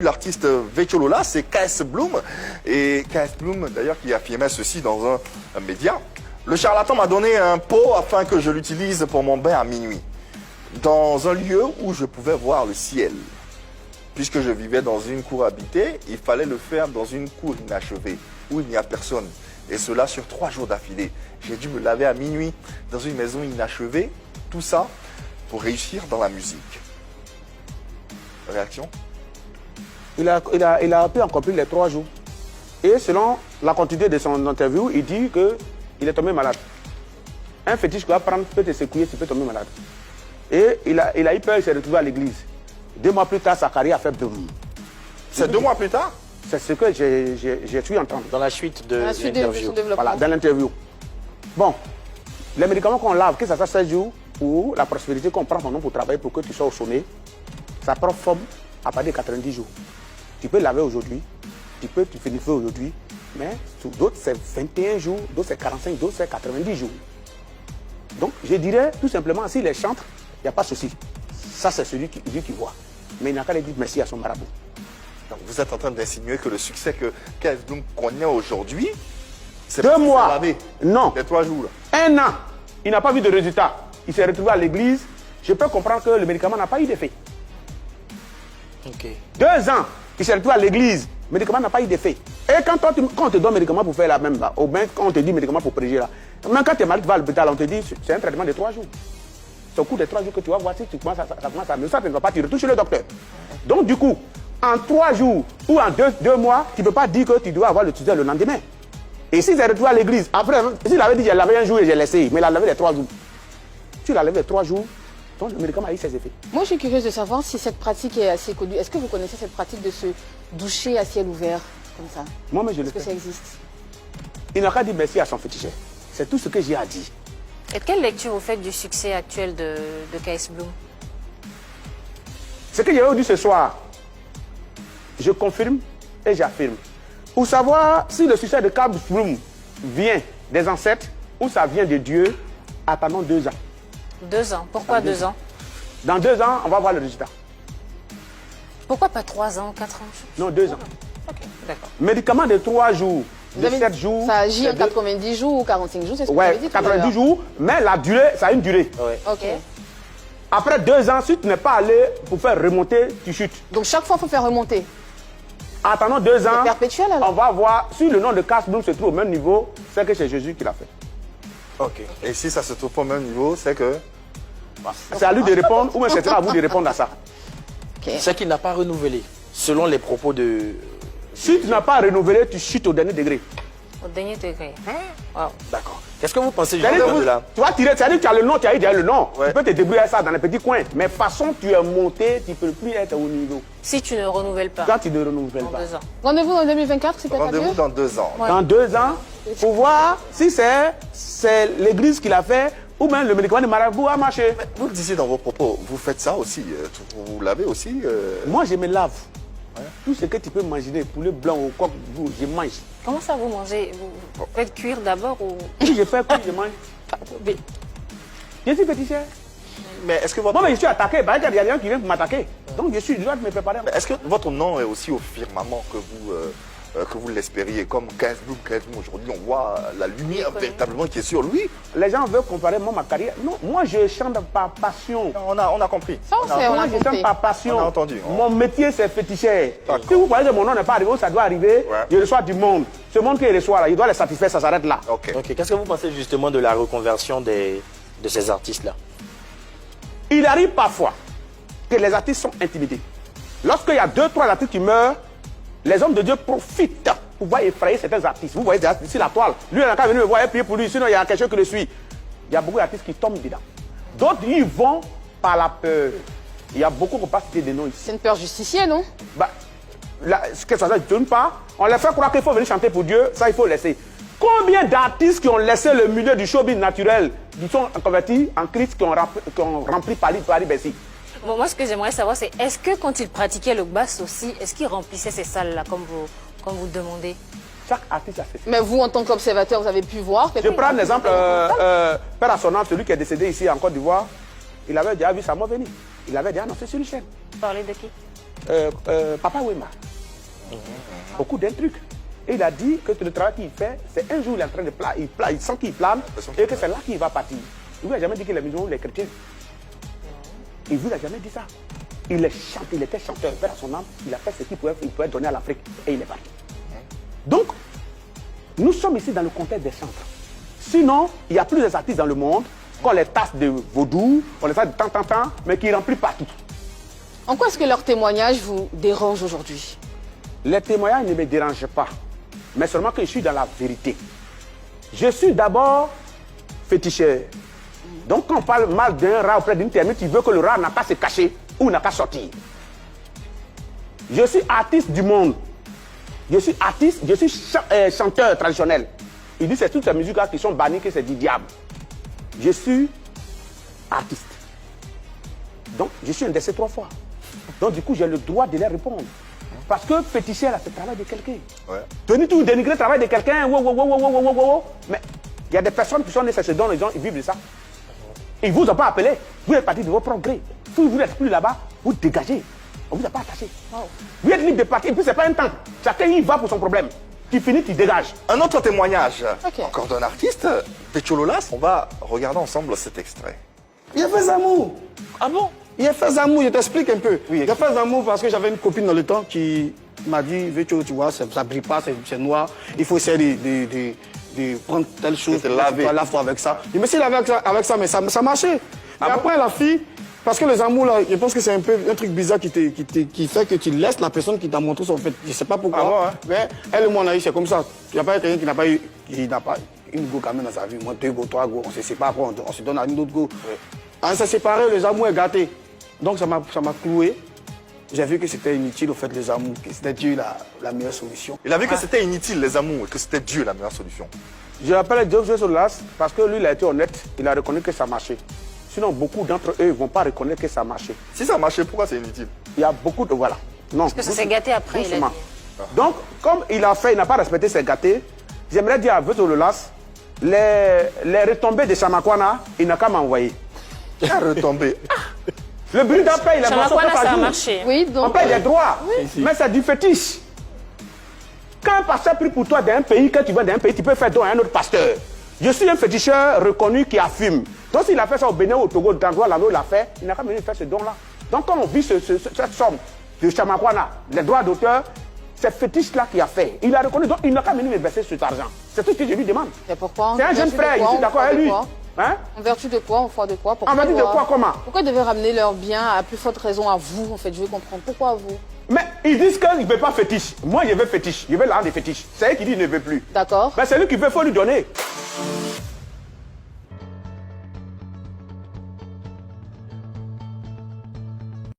L'artiste Vecholola, c'est KS Bloom. Et KS Bloom, d'ailleurs, qui affirmait ceci dans un média. Le charlatan m'a donné un pot afin que je l'utilise pour mon bain à minuit. Dans un lieu où je pouvais voir le ciel. Puisque je vivais dans une cour habitée, il fallait le faire dans une cour inachevée, où il n'y a personne. Et cela sur 3 jours d'affilée. J'ai dû me laver à minuit dans une maison inachevée. Tout ça pour réussir dans la musique. Réaction? Il a pu accomplir les 3 jours. Et selon la continuité de son interview, il dit qu'il est tombé malade. Un fétiche qui va prendre peut te secouer, tu peux tomber malade. Et il a eu peur, il s'est retrouvé à l'église. 2 mois plus tard, sa carrière a fait boum. C'est 2 mois plus tard? C'est ce que j'ai su entendre. Dans la suite de l'interview. Voilà, dans l'interview. Bon, les médicaments qu'on lave, que ça soit 16 jours, ou la prospérité qu'on prend ton nom pour travailler pour que tu sois au sommet, ça prend forme à partir de 90 jours. Tu peux laver aujourd'hui, tu finis le feu aujourd'hui, mais sur d'autres c'est 21 jours, d'autres c'est 45, d'autres c'est 90 jours. Donc je dirais tout simplement, s'il est chantre, il n'y a pas de souci. Ça c'est celui qui voit. Mais il n'a qu'à dire merci à son marabout. Donc vous êtes en train d'insinuer que le succès que KS Bloom connaît aujourd'hui, c'est 2 mois. Non. Les 3 jours. Là. 1 an. Il n'a pas vu de résultat. Il s'est retrouvé à l'église. Je peux comprendre que le médicament n'a pas eu d'effet. Ok. 2 ans. Il s'est retrouvé à l'église. Le médicament n'a pas eu d'effet. Et quand on te donne médicament pour faire la même, là, ou bien quand on te dit médicament pour préger, là, même quand tu es malade, tu vas à l'hôpital, on te dit c'est un traitement de 3 jours. C'est au cours des 3 jours que tu vas voir si tu commences ça commence à mieux. Ça, tu ne vas pas, tu retournes chez le docteur. Donc, du coup, en 3 jours ou en 2 mois, tu ne peux pas dire que tu dois avoir le tuteur le lendemain. Et s'il s'est retrouvé à l'église, après, s'il avait dit j'ai lavé un jour et j'ai laissé, mais il a lavé les 3 jours. Tu l'as lavé les 3 jours, donc le médicament a eu ses effets. Moi, je suis curieuse de savoir si cette pratique est assez connue. Est-ce que vous connaissez cette pratique de se doucher à ciel ouvert, comme ça? Moi, mais je le fais. Est-ce que ça existe? Il n'a qu'à dire merci à son féticheur. C'est tout ce que j'ai à dire. Et quelle lecture vous faites du succès actuel de KS Bloom? Ce que j'ai dit ce soir, je confirme et j'affirme. Pour savoir si le succès de KS Bloom vient des ancêtres ou ça vient de Dieu, attendons 2 ans. 2 ans. Pourquoi 2 ans? Dans 2 ans, on va voir le résultat. Pourquoi pas 3 ans, 4 ans? Non, 2 ans. Ok, d'accord. Médicament de 3 jours, de 7 jours. Ça agit en 90 jours ou 45 jours, c'est ce que vous Ouais, avez dit tout à 90 l'heure. jours, mais la durée, ça a une durée. Ouais. Ok. Après 2 ans, si tu n'es pas allé pour faire remonter, tu chutes. Donc chaque fois, il faut faire remonter. Attendons 2 ans, C'est perpétuel alors? on va voir si le nom de KS Bloom se trouve au même niveau, c'est que c'est Jésus qui l'a fait. Ok. Et si ça se trouve pas au même niveau, c'est que... C'est à lui de répondre, ou même c'est à vous de répondre à ça. Ok. C'est qu'il n'a pas renouvelé, selon les propos de... Si tu n'as pas renouvelé, tu chutes au dernier degré. Au dernier degré. Wow. D'accord. Qu'est-ce que vous pensez C'est-à-dire justement que de là? tu vas tirer, c'est-à-dire que tu as le nom, tu as eu déjà le nom. Ouais. Tu peux te débrouiller avec ça dans les petits coins. Mais façon, tu es monté, tu ne peux plus être au niveau. Si tu ne renouvelles pas Quand tu ne renouvelles en pas. 2 ans. Rendez-vous en 2024, c'est peut-être Rendez-vous adieu? dans 2 ans. Ouais. Dans 2 ans, pour voir si c'est l'église qui l'a fait ou bien le médicament de marabout a marché. Vous le disiez dans vos propos, vous faites ça aussi, vous l'avez aussi Moi, je me lave. Tout ce que tu peux imaginer, poulet blanc ou coq, je mange. Comment ça vous mangez? Vous faites cuire d'abord ou... Si je fais quoi, je mange. Mais Je suis féticheur. Mais est-ce que votre... Moi, mais je suis attaqué. Bah, il y a des gens qui viennent m'attaquer. Donc, je dois me préparer. Est-ce que votre nom est aussi au firmament que vous l'espériez? Comme KS Bloom, aujourd'hui, on voit la lumière véritablement qui est sur lui. Les gens veulent comparer moi, ma carrière. Non, moi, je chante par passion. On a compris. Ça, on sait, on Moi, a je chante compris. par passion. On a entendu. Mon métier, c'est féticheur. D'accord. Si vous croyez que mon nom n'est pas arrivé, ça doit arriver. Ouais. Je reçois du monde. Ce monde qui reçoit, là, il doit les satisfaire, ça s'arrête là. Ok. Ok. Qu'est-ce que vous pensez justement de la reconversion de ces artistes-là? Il arrive parfois que les artistes sont intimidés. Lorsqu'il y a 2-3 artistes qui meurent, les hommes de Dieu profitent pour pouvoir effrayer certains artistes. Vous voyez des artistes sur la toile. Lui, il n'a qu'à venir me voir et prier pour lui, sinon il y a quelqu'un qui le suit. Il y a beaucoup d'artistes qui tombent dedans. D'autres, ils vont par la peur. Il y a beaucoup qui ne peuvent pas citer des noms ici. C'est une peur justifiée, non? Bah, que ça ne donne pas. On les fait croire qu'il faut venir chanter pour Dieu, ça il faut laisser. Combien d'artistes qui ont laissé le milieu du showbiz naturel, qui sont convertis en Christ, qui ont rempli Paris-Bercy? Bon, moi, ce que j'aimerais savoir, c'est est-ce que quand il pratiquait le bass aussi, est-ce qu'il remplissait ces salles-là, comme vous demandez? Chaque artiste a fait ça. Mais vous, en tant qu'observateur, vous avez pu voir... Je prends l'exemple, Père Assonant, celui qui est décédé ici en Côte d'Ivoire, il avait déjà vu sa mort venir. Il avait déjà annoncé sur une chaîne. Vous parlez de qui? Papa Wema. Beaucoup d'un truc. Et il a dit que le travail qu'il fait, c'est un jour il est en train de planer, il sent qu'il plane et que c'est là qu'il va partir. Il ne lui a jamais dit que les musulmans, les chrétiens. Il ne lui a jamais dit ça. Il était chanteur, vers son âme, il a fait ce qu'il pouvait donner à l'Afrique et il est parti. Donc, nous sommes ici dans le contexte des chantres. Sinon, il y a plus d'artistes dans le monde qu'on les tasse de vaudou, on les tasse de temps, mais qui remplissent partout. En quoi est-ce que leur témoignage vous dérange aujourd'hui? Les témoignages ne me dérangent pas, mais seulement que je suis dans la vérité. Je suis d'abord féticheur. Donc quand on parle mal d'un rat auprès d'une termite, tu veux que le rat n'a pas à se cacher ou n'a pas à sortir. Je suis artiste du monde. Je suis artiste, je suis chanteur traditionnel. Il dit que c'est toutes ces musiques-là qui sont bannies, que c'est du diable. Je suis artiste. Donc je suis un de ces 3 fois. Donc du coup j'ai le droit de les répondre. Parce que féticher, là, c'est le travail de quelqu'un. Ouais. Tenir tout dénigrer le travail de quelqu'un, mais il y a des personnes qui sont nées, ce dont les gens ils vivent de ça. Ils ne vous ont pas appelé. Vous êtes parti de vos propres gré. Si vous n'êtes plus là-bas, vous dégagez. On ne vous a pas attaché. Wow. Vous êtes libre de partir. Et puis, ce n'est pas un temps. Chacun y va pour son problème. Tu finis, tu dégages. Un autre témoignage, encore d'un artiste, Pécho Lolas. On va regarder ensemble cet extrait. Il a fait Zamou. Ah bon? Il a fait Zamou, je t'explique un peu. Oui, il a fait Zamou parce que j'avais une copine dans le temps qui m'a dit, Vécho, tu vois, ça ne brille pas, c'est noir. Il faut essayer de prendre telle chose, laver la fois avec ça. Je me suis lavé avec ça, mais ça marchait. Mais après, la fille, parce que les amours, là, je pense que c'est un peu un truc bizarre qui fait que tu laisses la personne qui t'a montré son fait. Je ne sais pas pourquoi. Ah bon, hein? Mais elle et moi, on a eu, c'est comme ça. Il n'y a pas quelqu'un qui n'a pas eu, une go quand même dans sa vie. Moi, 2 go, 3 go, on se sépare, après on se donne à une autre go. Oui. On s'est séparés, les amours est gâté. Donc ça m'a cloué. J'ai vu que c'était inutile, au fait, les amours, que c'était Dieu la meilleure solution. Il a vu que c'était inutile, les amours, et que c'était Dieu la meilleure solution. Je l'appelle Dieu Solas parce que lui, il a été honnête, il a reconnu que ça marchait. Sinon, beaucoup d'entre eux ne vont pas reconnaître que ça marchait. Si ça marchait, pourquoi c'est inutile? Il y a beaucoup de... Voilà. Non. Parce que ça s'est gâté après, il a dit. Donc, comme il a fait, il n'a pas respecté ses gâtés, j'aimerais dire à Dieu Solas, les retombées de Chamakwana, il n'a qu'à m'envoyer. Il a retombé. Le Burkina paye les morceaux Chamakwana, par ça a jour. marché. Oui, donc... On paye des droits, mais c'est du fétiche. Quand un pasteur prie pour toi d'un pays, quand tu vas d'un pays, tu peux faire don à un autre pasteur. Je suis un féticheur reconnu qui assume. Donc s'il a fait ça au Bénin, au Togo, dans l'endroit là où il a fait, il n'a qu'à venir faire ce don-là. Donc quand on vit cette somme de Chamakwana, les droits d'auteur, c'est fétiche-là qui a fait. Il a reconnu, donc il n'a qu'à venir me verser cet argent. C'est tout ce que je lui demande. Mais pourquoi? C'est un jeune frère, je suis d'accord avec lui. Hein? En vertu de quoi? En foi de quoi? En vertu de quoi? Comment? Pourquoi ils devaient ramener leurs biens à plus forte raison à vous, en fait? Je veux comprendre. Pourquoi à vous? Mais ils disent qu'ils ne veulent pas fétiche. Moi, je veux fétiche. Je veux l'argent des fétiches. C'est eux qui disent qu'ils ne veulent plus. D'accord. Mais c'est lui qui veut, il faut lui donner.